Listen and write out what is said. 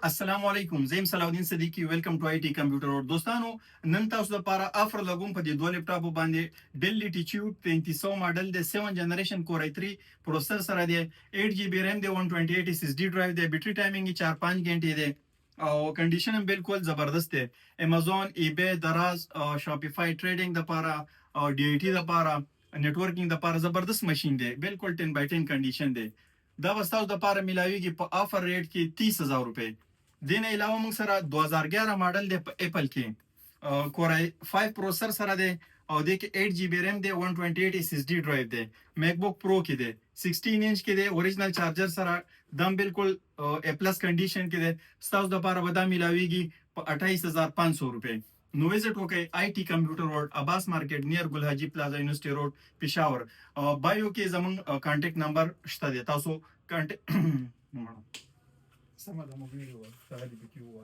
السلام علیکم، زیم صلاح صدیقی. ویلکم ټو آی ټی کمپیوټر ورډ. دوستانو نن تاسو لپاره افر لګوم په دې دوه لپټاپو باندې ډیل لیټیچیوډ 3500 ماډل د 7 جنریشن کور i3 پروسیسر سره دی. 8 جی بی ریم دی، 128 اس اس ډی ډرایو دی، بیټری ټایمینګ 4-5 غنټې دی او کنډیشن هم بالکل زبردست دی. امازون، ای بی، دراز، شاپیفای ټریډینګ د لپاره او ډی ای ټی د لپاره نیټورکینګ د لپاره زبردست ماشين دی. بالکل 10/10 کنډیشن دی. دا به تاسو د لپاره ملاویږي په افر ریټ کې 30000 روپے. دین علاوه موږ سره 2011 ماډل دی په اپل کې کور i5 پروسیسر سره دی او د کې 8 جی بی ریم دی، 128 اس اس ډی ډرایو دی. میک بک پرو کې دی، 16 انچ کې دی، اوریجنل چارجر سره دم بالکل ا پلس کنډیشن کې دی. تاسو د لپاره به دا ملاویږي په 28500 روپے. نو وزټ وکړئ آی ټی کمپیوټر ورډ، عباس مارکیټ نیر ګل حاجی پلازا یونیورسيټي روډ، پېښور. بایو کې زمون کانټیکټ نمبر شته دی، تاسو کانټیکټ سم ده مو ویډیو سره دی پکې وو.